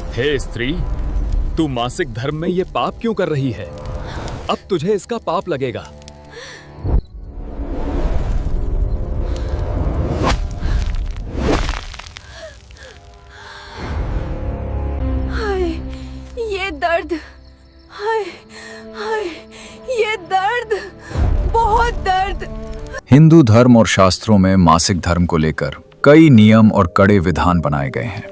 हे स्त्री, तू मासिक धर्म में ये पाप क्यों कर रही है? अब तुझे इसका पाप लगेगा। हाय, ये दर्द, हाय, हाय, ये दर्द, बहुत दर्द। हिंदू धर्म और शास्त्रों में मासिक धर्म को लेकर कई नियम और कड़े विधान बनाए गए हैं।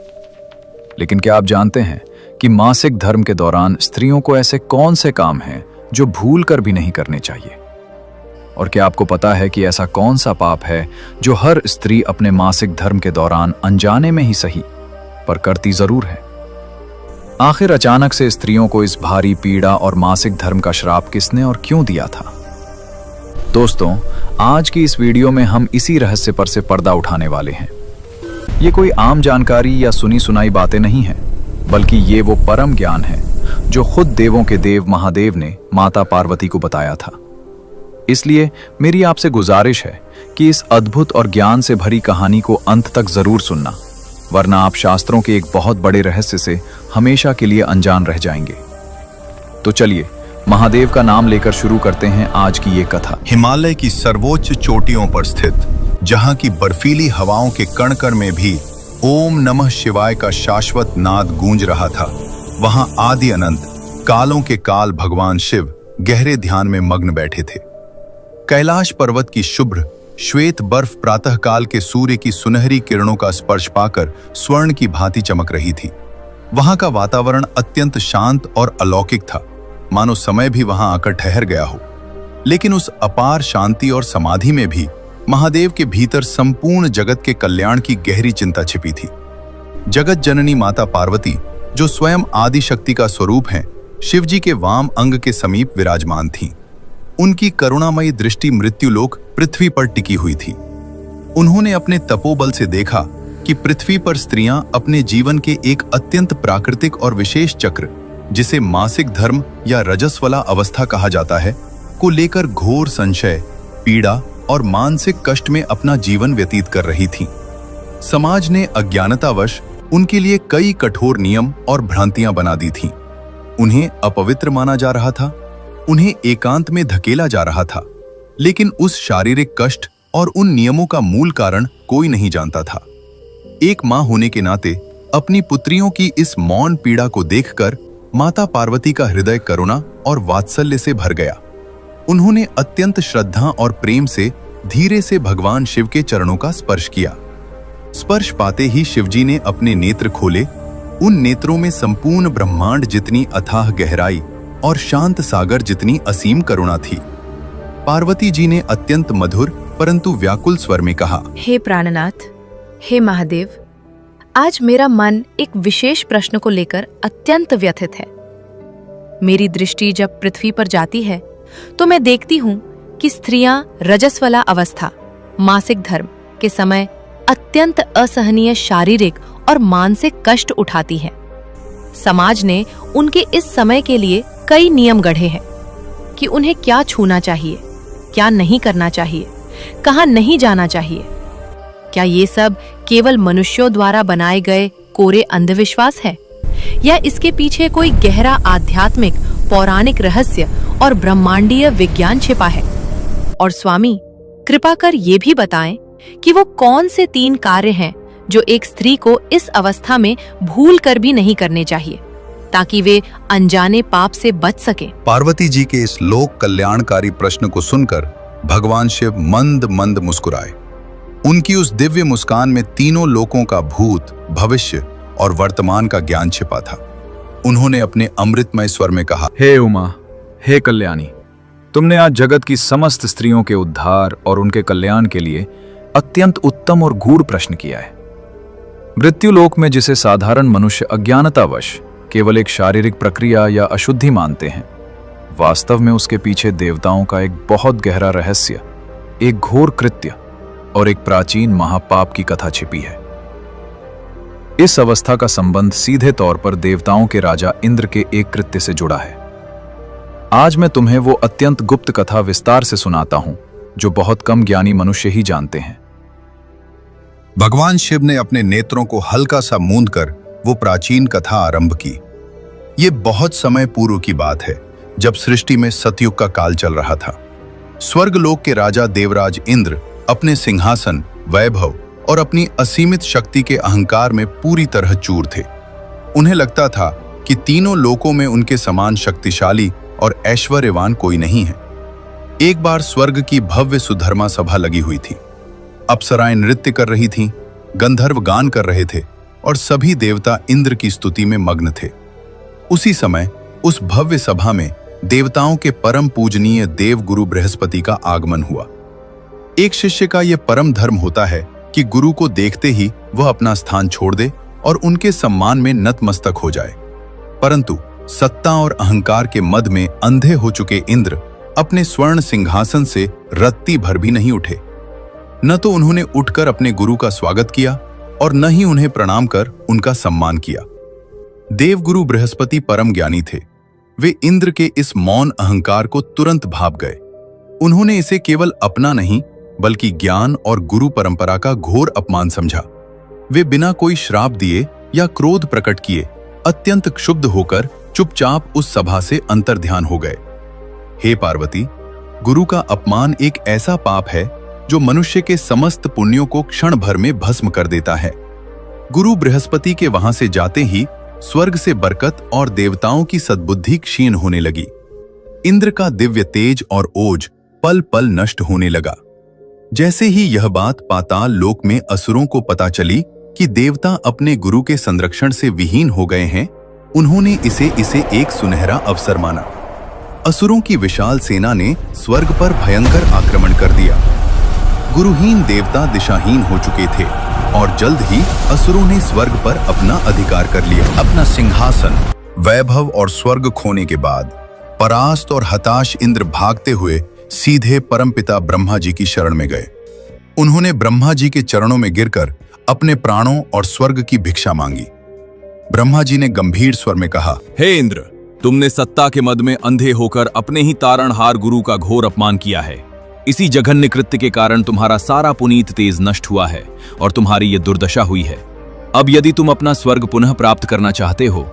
लेकिन क्या आप जानते हैं कि मासिक धर्म के दौरान स्त्रियों को ऐसे कौन से काम हैं जो भूल कर भी नहीं करने चाहिए? और क्या आपको पता है कि ऐसा कौन सा पाप है जो हर स्त्री अपने मासिक धर्म के दौरान अनजाने में ही सही पर करती जरूर है? आखिर अचानक से स्त्रियों को इस भारी पीड़ा और मासिक धर्म का श्राप किसने और क्यों दिया था? दोस्तों, आज की इस वीडियो में हम इसी रहस्य पर से पर्दा उठाने वाले हैं। ये कोई आम जानकारी या सुनी सुनाई बातें नहीं हैं, बल्कि ये वो परम ज्ञान है जो खुद देवों के देव महादेव ने माता पार्वती को बताया था। इसलिए मेरी आपसे गुजारिश है कि इस अद्भुत और ज्ञान से भरी कहानी को अंत तक जरूर सुनना, वरना आप शास्त्रों के एक बहुत बड़े रहस्य से हमेशा के लिए अनजान रह जाएंगे। तो चलिए महादेव का नाम लेकर शुरू करते हैं आज की ये कथा। हिमालय की सर्वोच्च चोटियों पर स्थित, जहां की बर्फीली हवाओं के कण कण में भी ओम नमः शिवाय का शाश्वत नाद गूंज रहा था, वहां आदि अनंत कालों के काल भगवान शिव गहरे ध्यान में मग्न बैठे थे। कैलाश पर्वत की शुभ्र श्वेत बर्फ प्रातःकाल के सूर्य की सुनहरी किरणों का स्पर्श पाकर स्वर्ण की भांति चमक रही थी। वहां का वातावरण अत्यंत शांत और अलौकिक था, मानो समय भी वहां आकर ठहर गया हो। लेकिन उस अपार शांति और समाधि में भी महादेव के भीतर संपूर्ण जगत के कल्याण की गहरी चिंता छिपी थी। जगत जननी माता पार्वती, जो स्वयं आदि शक्ति का स्वरूप हैं, शिवजी के वाम अंग के समीप विराजमान थीं। उनकी करुणामयी दृष्टि मृत्युलोक पृथ्वी पर टिकी हुई थी। उन्होंने अपने तपोबल से देखा कि पृथ्वी पर स्त्रियां अपने जीवन के एक अत्यंत प्राकृतिक और विशेष चक्र, जिसे मासिक धर्म या रजस्वला अवस्था कहा जाता है, को लेकर घोर संशय, पीड़ा और मानसिक कष्ट में अपना जीवन व्यतीत कर रही थीं। समाज ने अज्ञानतावश उनके लिए कई कठोर नियम और भ्रांतियां बना दी थीं। उन्हें अपवित्र माना जा रहा था, उन्हें एकांत में धकेला जा रहा था, लेकिन उस शारीरिक कष्ट और उन नियमों का मूल कारण कोई नहीं जानता था। एक मां होने के नाते अपनी पुत्रियों की इस मौन पीड़ा को देखकर माता पार्वती का हृदय करुणा और वात्सल्य से भर गया। उन्होंने अत्यंत श्रद्धा और प्रेम से धीरे से भगवान शिव के चरणों का स्पर्श किया। स्पर्श पाते ही शिवजी ने अपने नेत्र खोले। उन नेत्रों में संपूर्ण ब्रह्मांड जितनी अथाह गहराई और शांत सागर जितनी असीम करुणा थी। पार्वती जी ने अत्यंत मधुर परंतु व्याकुल स्वर में कहा, हे प्राणनाथ, हे महादेव, आज मेरा मन एक विशेष प्रश्न को लेकर अत्यंत व्यथित है। मेरी दृष्टि जब पृथ्वी पर जाती है तो मैं देखती हूँ कि स्त्रियां रजस्वला अवस्था, मासिक धर्म के समय अत्यंत असहनीय शारीरिक और मानसिक कष्ट उठाती हैं। समाज ने उनके इस समय के लिए कई नियम गढ़े हैं कि उन्हें क्या छूना चाहिए, क्या नहीं करना चाहिए, कहाँ नहीं जाना चाहिए। क्या ये सब केवल मनुष्यों द्वारा बनाए गए कोरे अंधविश्वास है, या इसके पीछे कोई गहरा आध्यात्मिक पौराणिक रहस्य और ब्रह्मांडीय विज्ञान छिपा है? और स्वामी, कृपा कर ये भी बताएं कि वो कौन से 3 कार्य हैं जो एक स्त्री को इस अवस्था में भूल कर भी नहीं करने चाहिए, ताकि वे अनजाने पाप से बच सके। पार्वती जी के इस लोक कल्याणकारी प्रश्न को सुनकर भगवान शिव मंद मंद मुस्कुराए। उनकी उस दिव्य मुस्कान में तीनों लोकों का भूत, भविष्य और वर्तमान का ज्ञान छिपा था। उन्होंने अपने अमृतमय स्वर में कहा, हे उमा, हे कल्याणी, तुमने आज जगत की समस्त स्त्रियों के उद्धार और उनके कल्याण के लिए अत्यंत उत्तम और गूढ़ प्रश्न किया है। मृत्युलोक में जिसे साधारण मनुष्य अज्ञानतावश केवल एक शारीरिक प्रक्रिया या अशुद्धि मानते हैं, वास्तव में उसके पीछे देवताओं का एक बहुत गहरा रहस्य, एक घोर कृत्य और एक प्राचीन महापाप की कथा छिपी है। इस अवस्था का संबंध सीधे तौर पर देवताओं के राजा इंद्र के एक कृत्य से जुड़ा है। आज मैं तुम्हें वो अत्यंत गुप्त कथा विस्तार से सुनाता हूं जो बहुत कम ज्ञानी मनुष्य ही जानते हैं। भगवान शिव ने अपने नेत्रों को हल्का सा मूंदकर वो प्राचीन कथा आरंभ की। ये बहुत समय पूर्व की बात है, जब सृष्टि में सतयुग का काल चल रहा था। स्वर्गलोक के राजा देवराज इंद्र अपने सिंहासन, वैभव और अपनी असीमित शक्ति के अहंकार में पूरी तरह चूर थे। उन्हें लगता था कि तीनों लोकों में उनके समान शक्तिशाली और ऐश्वर्यवान कोई नहीं है। एक बार स्वर्ग की भव्य सुधर्मा सभा लगी हुई थी। अप्सराएं नृत्य कर रही थीं, गंधर्व गान कर रहे थे और सभी देवता इंद्र की स्तुति में मग्न थे। उसी समय उस भव्य सभा में देवताओं के परम पूजनीय देवगुरु बृहस्पति का आगमन हुआ। एक शिष्य का यह परम धर्म होता है कि गुरु को देखते ही वह अपना स्थान छोड़ दे और उनके सम्मान में नतमस्तक हो जाए। परंतु सत्ता और अहंकार के मद में अंधे हो चुके इंद्र अपने स्वर्ण सिंहासन से रत्ती भर भी नहीं उठे। न तो उन्होंने उठकर अपने गुरु का स्वागत किया और न ही उन्हें प्रणाम कर उनका सम्मान किया। देवगुरु बृहस्पति परम ज्ञानी थे। वे इंद्र के इस मौन अहंकार को तुरंत भाप गए। उन्होंने इसे केवल अपना नहीं बल्कि ज्ञान और गुरु परंपरा का घोर अपमान समझा। वे बिना कोई श्राप दिए या क्रोध प्रकट किए अत्यंत क्षुब्ध होकर चुपचाप उस सभा से अंतर्ध्यान हो गए। हे पार्वती, गुरु का अपमान एक ऐसा पाप है जो मनुष्य के समस्त पुण्यों को क्षण भर में भस्म कर देता है। गुरु बृहस्पति के वहां से जाते ही स्वर्ग से बरकत और देवताओं की सद्बुद्धि क्षीण होने लगी। इंद्र का दिव्य तेज और ओज पल पल नष्ट होने लगा। जैसे ही यह बात पाताल लोक में असुरों को पता चली कि देवता अपने गुरु के संरक्षण से विहीन हो गए हैं, उन्होंने इसे एक सुनहरा अवसर माना। असुरों की विशाल सेना ने स्वर्ग पर भयंकर आक्रमण कर दिया। गुरुहीन देवता दिशाहीन हो चुके थे और जल्द ही असुरों ने स्वर्ग पर अपना अधिकार कर लिया। अपना सिंहासन, वैभव और स्वर्ग खोने के बाद परास्त और हताश इंद्र भागते हुए सीधे परमपिता ब्रह्मा जी की शरण में गए। उन्होंने ब्रह्मा जी के चरणों में गिरकर अपने प्राणों और स्वर्ग की भिक्षा मांगी। ब्रह्मा जी ने गंभीर स्वर में कहा, हे इंद्र, तुमने सत्ता के मद में अंधे होकर अपने ही तारणहार गुरु का घोर अपमान किया है। इसी जघन्य कृत्य के कारण तुम्हारा सारा पुनीत तेज नष्ट हुआ है और तुम्हारी ये दुर्दशा हुई है। अब यदि तुम अपना स्वर्ग पुनः प्राप्त करना चाहते हो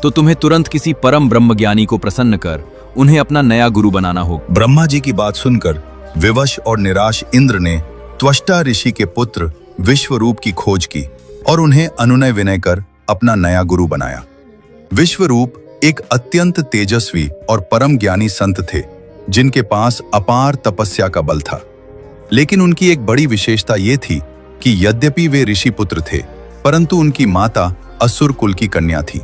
तो तुम्हें तुरंत किसी परम ब्रह्मज्ञानी को प्रसन्न कर उन्हें अपना नया गुरु बनाना होगा। ब्रह्मा जी की बात सुनकर विवश और निराश इंद्र ने त्वष्टा ऋषि के पुत्र विश्वरूप की खोज की और उन्हें अनुनय विनय कर अपना नया गुरु बनाया। विश्वरूप एक अत्यंत तेजस्वी और परम ज्ञानी संत थे, जिनके पास अपार तपस्या का बल था। लेकिन उनकी एक बड़ी विशेषता ये थी कि यद्यपि वे ऋषि पुत्र थे, परंतु उनकी माता असुर कुल की कन्या थी।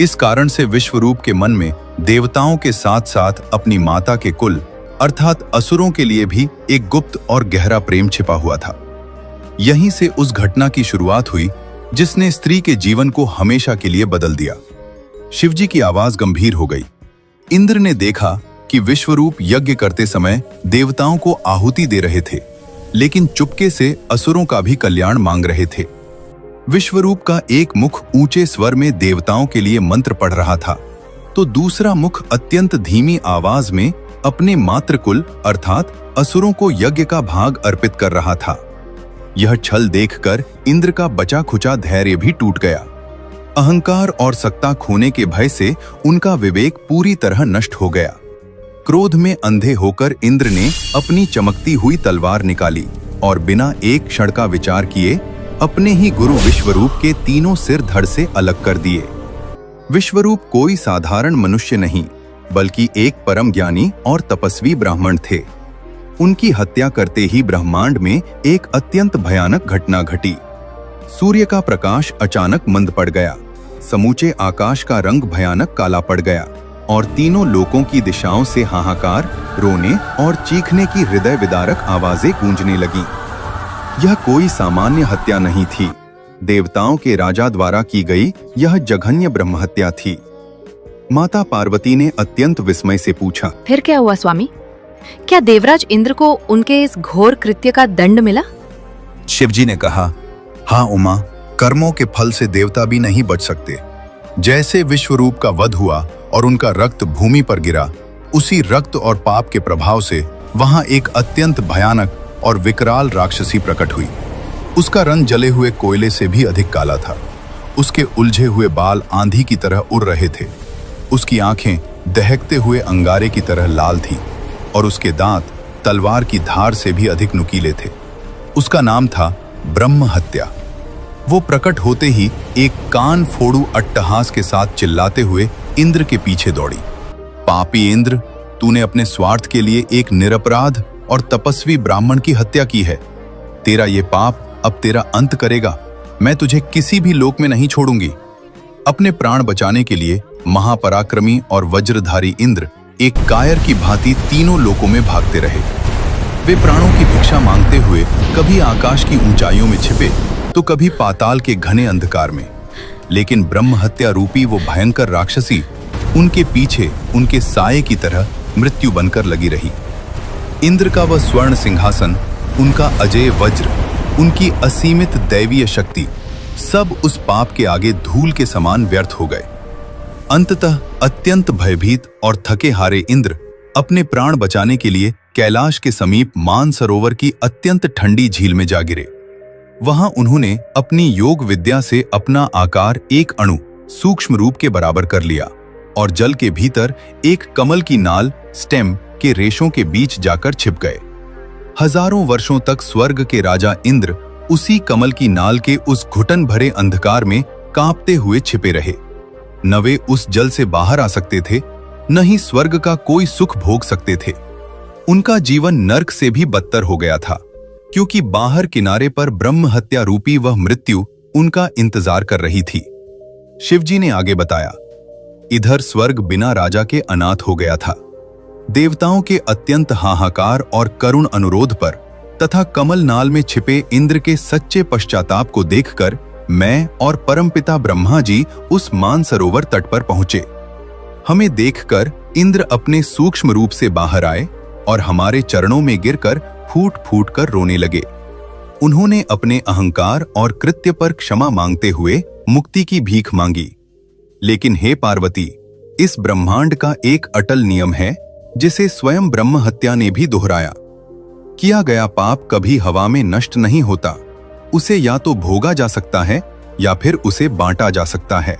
इस कारण से विश्वरूप के मन में देवताओं के साथ साथ अपनी माता के कुल अर्थात असुरों के लिए भी एक गुप्त और गहरा प्रेम छिपा हुआ था। यहीं से उस घटना की शुरुआत हुई जिसने स्त्री के जीवन को हमेशा के लिए बदल दिया। शिवजी की आवाज गंभीर हो गई। इंद्र ने देखा कि विश्वरूप यज्ञ करते समय देवताओं को आहुति दे रहे थे, लेकिन चुपके से असुरों का भी कल्याण मांग रहे थे। विश्वरूप का एक मुख ऊंचे स्वर में देवताओं के लिए मंत्र पढ़ रहा था, तो दूसरा मुख अत्यंत धीमी आवाज में अपने मातृकुल अर्थात असुरों को यज्ञ का भाग अर्पित कर रहा था। यह छल देखकर इंद्र का बचा खुचा धैर्य भी टूट गया। अहंकार और सत्ता खोने के भय से उनका विवेक पूरी तरह नष्ट हो गया। क्रोध में अंधे होकर इंद्र ने अपनी चमकती हुई तलवार निकाली और बिना एक क्षण का विचार किए अपने ही गुरु विश्वरूप के तीनों सिर धड़ से अलग कर दिए। विश्वरूप कोई साधारण मनुष्य नहीं, बल्कि एक परम ज्ञानी और तपस्वी ब्राह्मण थे। उनकी हत्या करते ही ब्रह्मांड में एक अत्यंत भयानक घटना घटी। सूर्य का प्रकाश अचानक मंद पड़ गया, समूचे आकाश का रंग भयानक काला पड़ गया और तीनों लोकों की दिशाओं से हाहाकार, रोने और चीखने की हृदय विदारक आवाजें गूंजने लगीं। यह कोई सामान्य हत्या नहीं थी, देवताओं के राजा द्वारा की गई यह जघन्य ब्रह्महत्या थी। माता पार्वती ने अत्यंत विस्मय से पूछा, फिर क्या हुआ स्वामी? क्या देवराज इंद्र को उनके इस घोर कृत्य का दंड मिला? शिवजी ने कहा, हाँ उमा, कर्मों के फल से देवता भी नहीं बच सकते। जैसे विश्वरूप का वध हुआ और उनका रक्त भूमि पर गिरा, उसी रक्त और पाप के प्रभाव से वहां एक अत्यंत भयानक और विकराल राक्षसी प्रकट हुई। उसका रंग जले हुए कोयले से भी अधिक काला था उसके उलझे हुए बाल आंधी की तरह उड़ रहे थे। उसकी आंखें दहकते हुए अंगारे की तरह लाल थी और उसके दांत तलवार की धार से भी अधिक नुकीले थे। उसका नाम था ब्रह्म हत्या। वो प्रकट होते ही एक कान फोड़ू अट्टहास के साथ चिल्लाते हुए इंद्र के पीछे दौड़ी। पापी इंद्र, तूने अपने स्वार्थ के लिए एक निरपराध और तपस्वी ब्राह्मण की हत्या की है। तेरा ये पाप अब तेरा अंत करेगा। मैं तुझे किसी भी लोक में नहीं छोड़ूंगी। अपने प्राण बचाने के लिए महापराक्रमी और वज्रधारी इंद्र एक कायर की भांति तीनों लोकों में भागते रहे। वे प्राणों की भिक्षा मांगते हुए कभी आकाश की ऊंचाइयों में छिपे तो कभी पाताल के घने अंधकार में, लेकिन ब्रह्म हत्या रूपी वो भयंकर राक्षसी उनके पीछे उनके साये की तरह मृत्यु बनकर लगी रही। इंद्र का वह स्वर्ण सिंहासन, उनका अजय वज्र, उनकी असीमित दैवीय शक्ति, सब उस पाप के आगे धूल के समान व्यर्थ हो गए। अंततः अत्यंत भयभीत और थके हारे इंद्र अपने प्राण बचाने के लिए कैलाश के समीप मानसरोवर की अत्यंत ठंडी झील में जा गिरे। वहां उन्होंने अपनी योग विद्या से अपना आकार एक अणु सूक्ष्म रूप के बराबर कर लिया और जल के भीतर एक कमल की नाल स्टेम के रेशों के बीच जाकर छिप गए। हजारों वर्षों तक स्वर्ग के राजा इंद्र उसी कमल की नाल के उस घुटन भरे अंधकार में कांपते हुए छिपे रहे। न वे उस जल से बाहर आ सकते थे, न ही स्वर्ग का कोई सुख भोग सकते थे। उनका जीवन नर्क से भी बदतर हो गया था, क्योंकि बाहर किनारे पर ब्रह्म हत्या रूपी वह मृत्यु उनका इंतजार कर रही थी। शिवजी ने आगे बताया, इधर स्वर्ग बिना राजा के अनाथ हो गया था। देवताओं के अत्यंत हाहाकार और करुण अनुरोध पर तथा कमल नाल में छिपे इंद्र के सच्चे पश्चाताप को देखकर मैं और परमपिता ब्रह्मा जी उस मानसरोवर तट पर पहुंचे। हमें देखकर इंद्र अपने सूक्ष्म रूप से बाहर आए और हमारे चरणों में गिरकर फूट फूट कर रोने लगे। उन्होंने अपने अहंकार और कृत्य पर क्षमा मांगते हुए मुक्ति की भीख मांगी। लेकिन हे पार्वती, इस ब्रह्मांड का एक अटल नियम है जिसे स्वयं ब्रह्म हत्या ने भी दोहराया। किया गया पाप कभी हवा में नष्ट नहीं होता। उसे या तो भोगा जा सकता है या फिर उसे बांटा जा सकता है।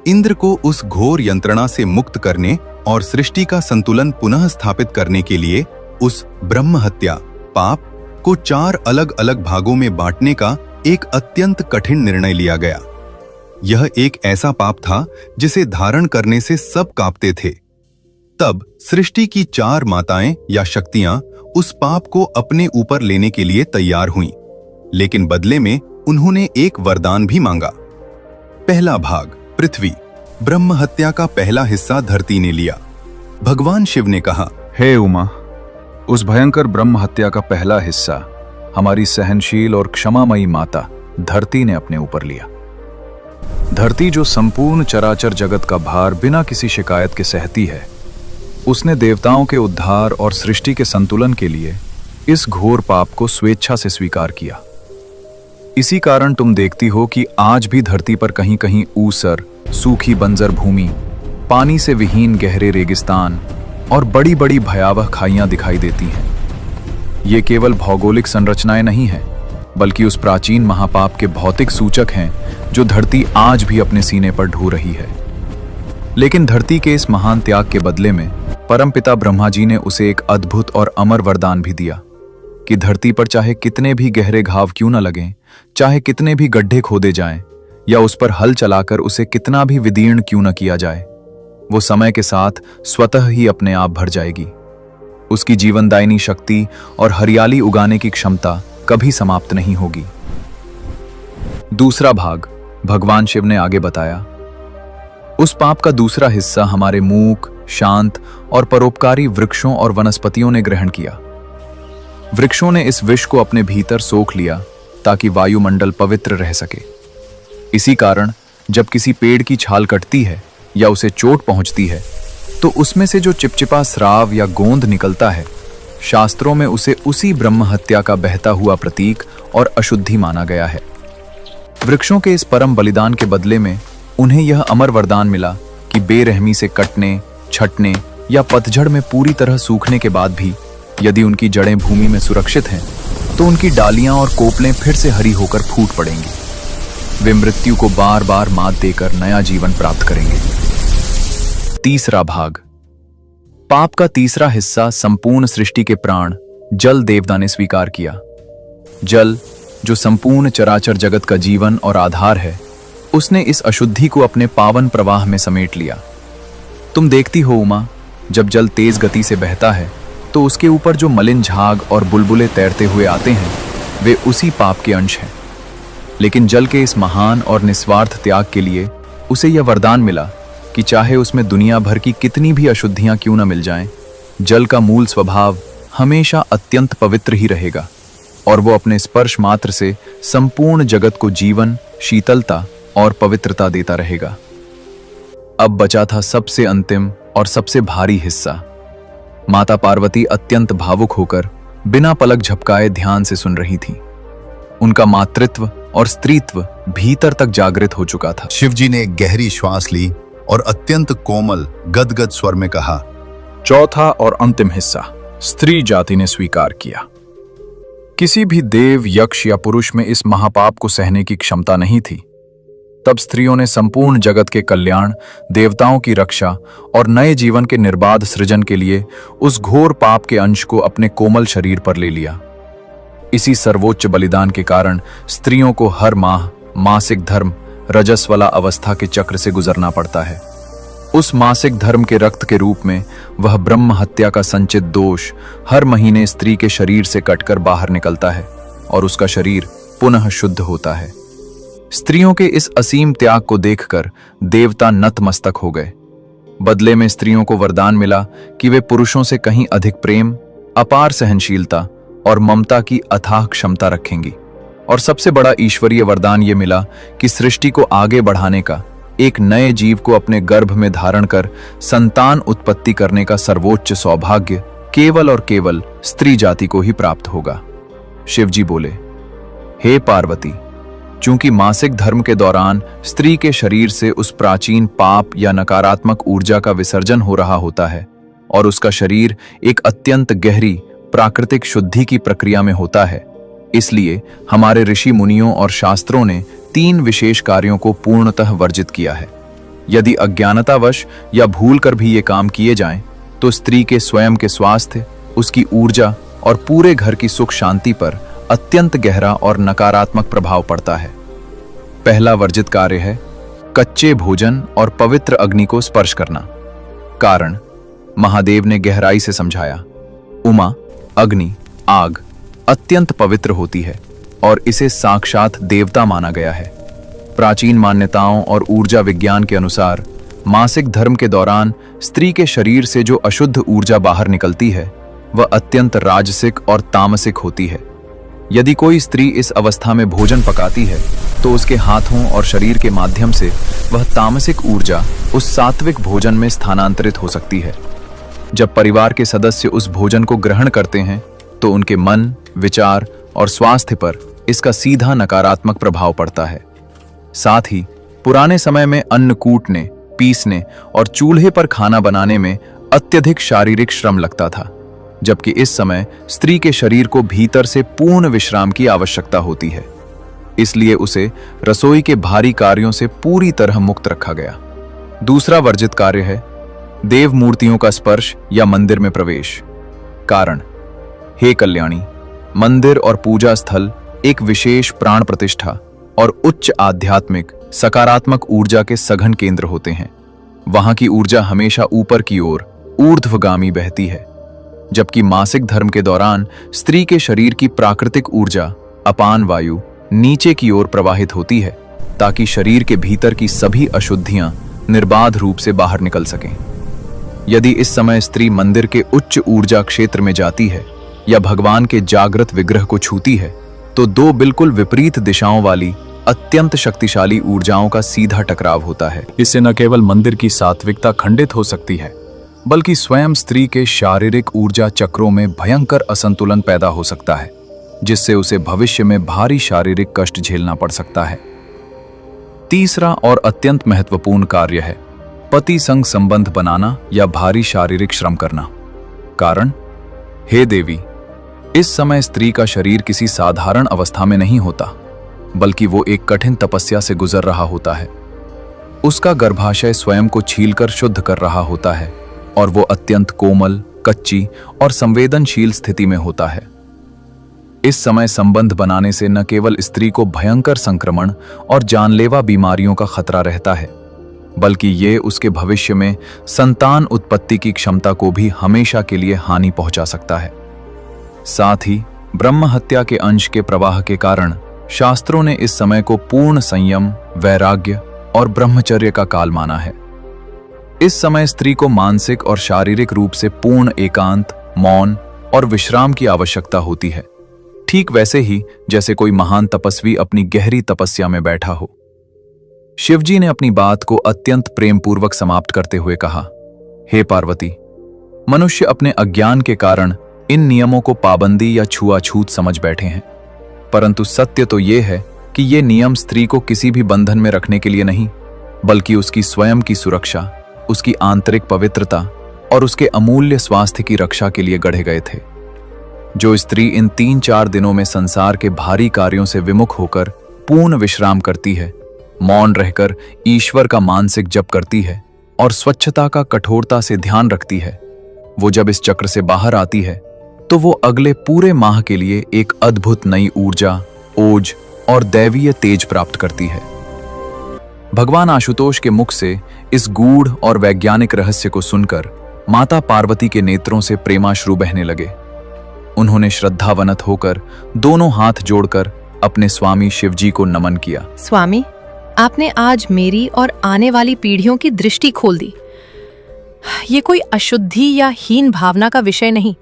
इंद्र को उस घोर यंत्रणा से मुक्त करने और सृष्टि का संतुलन पुनः स्थापित करने के लिए उस ब्रह्म हत्या पाप को 4 अलग अलग भागों में बांटने का एक अत्यंत कठिन निर्णय लिया गया। यह एक ऐसा पाप था जिसे धारण करने से सब कांपते थे। तब सृष्टि की 4 माताएं या शक्तियां उस पाप को अपने ऊपर लेने के लिए तैयार हुईं, लेकिन बदले में उन्होंने एक वरदान भी मांगा। पहला भाग पृथ्वी, ब्रह्म हत्या का पहला हिस्सा धरती ने लिया। भगवान शिव ने कहा, हे उमा, उस भयंकर ब्रह्म हत्या का पहला हिस्सा हमारी सहनशील और क्षमामयी माता धरती ने अपने ऊपर लिया। धरती जो संपूर्ण चराचर जगत का भार बिना किसी शिकायत के सहती है, उसने देवताओं के उद्धार और सृष्टि के संतुलन के लिए इस घोर पाप को स्वेच्छा से स्वीकार किया। इसी कारण तुम देखती हो कि आज भी धरती पर कहीं कहीं ऊसर, सूखी बंजर भूमि, पानी से विहीन गहरे रेगिस्तान और बड़ी बड़ी भयावह खाइयां दिखाई देती हैं। ये केवल भौगोलिक संरचनाएं नहीं हैं, बल्कि उस प्राचीन महापाप के भौतिक सूचक हैं जो धरती आज भी अपने सीने पर ढो रही है। लेकिन धरती के इस महान त्याग के बदले में परमपिता ब्रह्मा जी ने उसे एक अद्भुत और अमर वरदान भी दिया कि धरती पर चाहे कितने भी गहरे घाव क्यों न लगें, चाहे कितने भी गड्ढे खोदे जाएं, या उस पर हल चलाकर उसे कितना भी विदीर्ण क्यों न किया जाए, वो समय के साथ स्वतः ही अपने आप भर जाएगी। उसकी जीवनदायिनी शक्ति और हरियाली उगाने की क्षमता कभी समाप्त नहीं होगी। दूसरा भाग भगवान शिव ने आगे बताया, उस पाप का दूसरा हिस्सा हमारे मूक, शांत और परोपकारी वृक्षों और वनस्पतियों ने ग्रहण किया। वृक्षों ने इस विष को अपने भीतर सोख लिया ताकि वायुमंडल पवित्र रह सके। इसी कारण जब किसी पेड़ की छाल कटती है या उसे चोट पहुंचती है, तो उसमें से जो चिपचिपा स्राव या गोंद निकलता है, शास्त्रों में उसे उसी ब्रह्म हत्या का बहता हुआ प्रतीक और अशुद्धि माना गया है। वृक्षों के इस परम बलिदान के बदले में उन्हें यह अमर वरदान मिला कि बेरहमी से कटने, छटने या पतझड़ में पूरी तरह सूखने के बाद भी यदि उनकी जड़ें भूमि में सुरक्षित हैं, तो उनकी डालियां और कोपलें फिर से हरी होकर फूट पड़ेंगी। वे मृत्यु को बार बार मात देकर नया जीवन प्राप्त करेंगे। तीसरा भाग। पाप का तीसरा हिस्सा संपूर्ण सृष्टि के प्राण जल देवता ने स्वीकार किया। जल, जो संपूर्ण चराचर जगत का जीवन और आधार है, उसने इस अशुद्धि को अपने पावन प्रवाह में समेट लिया। तुम देखती हो उमा, जब जल तेज गति से बहता है तो उसके ऊपर जो मलिन झाग और बुलबुले तैरते हुए आते हैं, वे उसी पाप के अंश हैं। लेकिन जल के इस महान और निस्वार्थ त्याग के लिए उसे यह वरदान मिला कि चाहे उसमें दुनिया भर की कितनी भी अशुद्धियां क्यों न मिल जाएं, जल का मूल स्वभाव हमेशा अत्यंत पवित्र ही रहेगा और वो अपने स्पर्श मात्र से संपूर्ण जगत को जीवन, शीतलता और पवित्रता देता रहेगा। अब बचा था सबसे अंतिम और सबसे भारी हिस्सा। माता पार्वती अत्यंत भावुक होकर बिना पलक झपकाए ध्यान से सुन रही थी। उनका मातृत्व और स्त्रीत्व भीतर तक जागृत हो चुका था। शिवजी ने एक गहरी श्वास ली और अत्यंत कोमल गदगद स्वर में कहा, चौथा और अंतिम हिस्सा स्त्री जाति ने स्वीकार किया। किसी भी देव, यक्ष या पुरुष में इस महापाप को सहने की क्षमता नहीं थी। तब स्त्रियों ने संपूर्ण जगत के कल्याण, देवताओं की रक्षा और नए जीवन के निर्बाध सृजन के लिए उस घोर पाप के अंश को अपने कोमल शरीर पर ले लिया। इसी सर्वोच्च बलिदान के कारण स्त्रियों को हर माह मासिक धर्म, रजस्वला अवस्था के चक्र से गुजरना पड़ता है। उस मासिक धर्म के रक्त के रूप में वह ब्रह्म हत्या का संचित दोष हर महीने स्त्री के शरीर से कटकर बाहर निकलता है और उसका शरीर पुनः शुद्ध होता है। स्त्रियों के इस असीम त्याग को देखकर देवता नतमस्तक हो गए। बदले में स्त्रियों को वरदान मिला कि वे पुरुषों से कहीं अधिक प्रेम, अपार सहनशीलता और ममता की अथाह क्षमता रखेंगी। और सबसे बड़ा ईश्वरीय वरदान ये मिला कि सृष्टि को आगे बढ़ाने का, एक नए जीव को अपने गर्भ में धारण कर संतान उत्पत्ति करने का सर्वोच्च सौभाग्य केवल और केवल स्त्री जाति को ही प्राप्त होगा। शिवजी बोले, हे पार्वती, चूंकि मासिक धर्म के दौरान स्त्री के शरीर से उस प्राचीन पाप या नकारात्मक ऊर्जा का विसर्जन हो रहा होता है और उसका शरीर एक अत्यंत गहरी प्राकृतिक शुद्धि की प्रक्रिया में होता है, इसलिए हमारे ऋषि मुनियों और शास्त्रों ने 3 विशेष कार्यों को पूर्णतः वर्जित किया है। यदि अज्ञानतावश या भूल कर भी ये काम किए जाएं, तो स्त्री के स्वयं के स्वास्थ्य, उसकी ऊर्जा और पूरे घर की सुख शांति पर अत्यंत गहरा और नकारात्मक प्रभाव पड़ता है। पहला वर्जित कार्य है कच्चे भोजन और पवित्र अग्नि को स्पर्श करना। कारण महादेव ने गहराई से समझाया, उमा, अग्नि, आग अत्यंत पवित्र होती है और इसे साक्षात देवता माना गया है। प्राचीन मान्यताओं और ऊर्जा विज्ञान के अनुसार मासिक धर्म के दौरान स्त्री के शरीर से जो अशुद्ध ऊर्जा बाहर निकलती है, वह अत्यंत राजसिक और तामसिक होती है। यदि कोई स्त्री इस अवस्था में भोजन पकाती है, तो उसके हाथों और शरीर के माध्यम से वह तामसिक ऊर्जा उस सात्विक भोजन में स्थानांतरित हो सकती है। जब परिवार के सदस्य उस भोजन को ग्रहण करते हैं, तो उनके मन, विचार और स्वास्थ्य पर इसका सीधा नकारात्मक प्रभाव पड़ता है। साथ ही पुराने समय में अन्न कूटने, पीसने और चूल्हे पर खाना बनाने में अत्यधिक शारीरिक श्रम लगता था, जबकि इस समय स्त्री के शरीर को भीतर से पूर्ण विश्राम की आवश्यकता होती है। इसलिए उसे रसोई के भारी कार्यों से पूरी तरह मुक्त रखा गया। दूसरा वर्जित कार्य है देव मूर्तियों का स्पर्श या मंदिर में प्रवेश। कारण, हे कल्याणी, मंदिर और पूजा स्थल एक विशेष प्राण प्रतिष्ठा और उच्च आध्यात्मिक सकारात्मक ऊर्जा के सघन केंद्र होते हैं। वहां की ऊर्जा हमेशा ऊपर की ओर ऊर्ध्वगामी बहती है, जबकि मासिक धर्म के दौरान स्त्री के शरीर की प्राकृतिक ऊर्जा अपान वायु नीचे की ओर प्रवाहित होती है, ताकि शरीर के भीतर की सभी अशुद्धियां निर्बाध रूप से बाहर निकल सकें। यदि इस समय स्त्री मंदिर के उच्च ऊर्जा क्षेत्र में जाती है या भगवान के जागृत विग्रह को छूती है, तो 2 बिल्कुल विपरीत दिशाओं वाली अत्यंत शक्तिशाली ऊर्जाओं का सीधा टकराव होता है। इससे न केवल मंदिर की सात्विकता खंडित हो सकती है, बल्कि स्वयं स्त्री के शारीरिक ऊर्जा चक्रों में भयंकर असंतुलन पैदा हो सकता है, जिससे उसे भविष्य में भारी शारीरिक कष्ट झेलना पड़ सकता है। तीसरा और अत्यंत महत्वपूर्ण कार्य है पति संग संबंध बनाना या भारी शारीरिक श्रम करना। कारण, हे देवी, इस समय स्त्री का शरीर किसी साधारण अवस्था में नहीं होता, बल्कि वो एक कठिन तपस्या से गुजर रहा होता है। उसका गर्भाशय स्वयं को छीलकर शुद्ध कर रहा होता है और वो अत्यंत कोमल, कच्ची और संवेदनशील स्थिति में होता है। इस समय संबंध बनाने से न केवल स्त्री को भयंकर संक्रमण और जानलेवा बीमारियों का खतरा रहता है, बल्कि ये उसके भविष्य में संतान उत्पत्ति की क्षमता को भी हमेशा के लिए हानि पहुंचा सकता है। साथ ही ब्रह्म हत्या के अंश के प्रवाह के कारण शास्त्रों ने इस समय को पूर्ण संयम, वैराग्य और ब्रह्मचर्य का काल माना है। इस समय स्त्री को मानसिक और शारीरिक रूप से पूर्ण एकांत, मौन और विश्राम की आवश्यकता होती है, ठीक वैसे ही जैसे कोई महान तपस्वी अपनी गहरी तपस्या में बैठा हो। शिवजी ने अपनी बात को अत्यंत प्रेमपूर्वक समाप्त करते हुए कहा, हे पार्वती, मनुष्य अपने अज्ञान के कारण इन नियमों को पाबंदी या छुआछूत समझ बैठे हैं, परंतु सत्य तो ये है कि ये नियम स्त्री को किसी भी बंधन में रखने के लिए नहीं, बल्कि उसकी स्वयं की सुरक्षा, उसकी आंतरिक पवित्रता और उसके अमूल्य स्वास्थ्य की रक्षा के लिए गढ़े गए थे। जो स्त्री इन 3-4 दिनों में संसार के भारी कार्यों से विमुख होकर पूर्ण विश्राम करती है, मौन रहकर ईश्वर का मानसिक जप करती है और स्वच्छता का कठोरता से ध्यान रखती है, वो जब इस चक्र से बाहर आती है तो वो अगले पूरे माह के लिए एक अद्भुत नई ऊर्जा, ओज और दैवीय तेज प्राप्त करती है। भगवान आशुतोष के मुख से इस गूढ़ और वैज्ञानिक रहस्य को सुनकर माता पार्वती के नेत्रों से प्रेमाश्रु बहने लगे। उन्होंने श्रद्धावनत होकर दोनों हाथ जोड़कर अपने स्वामी शिवजी को नमन किया। स्वामी, आपने आज मेरी और आने वाली पीढ़ियों की दृष्टि खोल दी। ये कोई अशुद्धि या हीन भावना का विषय नहीं,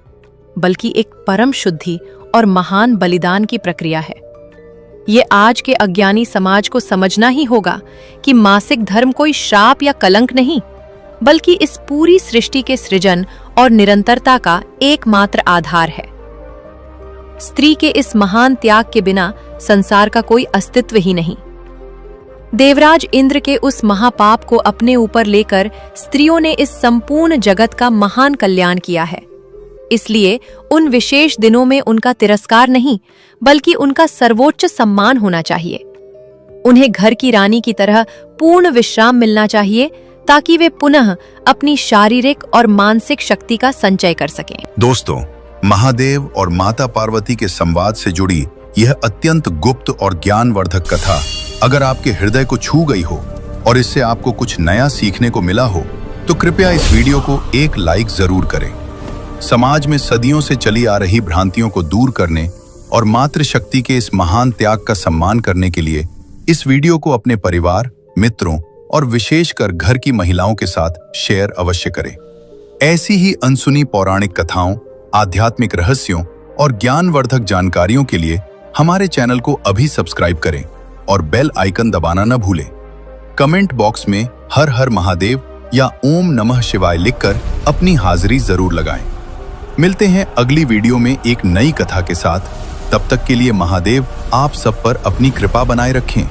बल्कि एक परम शुद्धि और महान बलिदान की प्रक्रिया है। ये आज के अज्ञानी समाज को समझना ही होगा कि मासिक धर्म कोई श्राप या कलंक नहीं, बल्कि इस पूरी सृष्टि के सृजन और निरंतरता का एकमात्र आधार है। स्त्री के इस महान त्याग के बिना संसार का कोई अस्तित्व ही नहीं। देवराज इंद्र के उस महापाप को अपने ऊपर लेकर स्त्रियों ने इस संपूर्ण जगत का महान कल्याण किया है। इसलिए उन विशेष दिनों में उनका तिरस्कार नहीं, बल्कि उनका सर्वोच्च सम्मान होना चाहिए। उन्हें घर की रानी की तरह पूर्ण विश्राम मिलना चाहिए, ताकि वे पुनः अपनी शारीरिक और मानसिक शक्ति का संचय कर सकें। दोस्तों, महादेव और माता पार्वती के संवाद से जुड़ी यह अत्यंत गुप्त और ज्ञानवर्धक कथा अगर आपके हृदय को छू गई हो और इससे आपको कुछ नया सीखने को मिला हो, तो कृपया इस वीडियो को एक लाइक जरूर करें। समाज में सदियों से चली आ रही भ्रांतियों को दूर करने और मातृशक्ति के इस महान त्याग का सम्मान करने के लिए इस वीडियो को अपने परिवार, मित्रों और विशेषकर घर की महिलाओं के साथ शेयर अवश्य करें। ऐसी ही अनसुनी पौराणिक कथाओं, आध्यात्मिक रहस्यों और ज्ञानवर्धक जानकारियों के लिए हमारे चैनल को अभी सब्सक्राइब करें और बेल आइकन दबाना न भूलें। कमेंट बॉक्स में हर हर महादेव या ओम नमः शिवाय लिखकर अपनी हाजिरी जरूर लगाएं। मिलते हैं अगली वीडियो में एक नई कथा के साथ। तब तक के लिए महादेव आप सब पर अपनी कृपा बनाए रखें।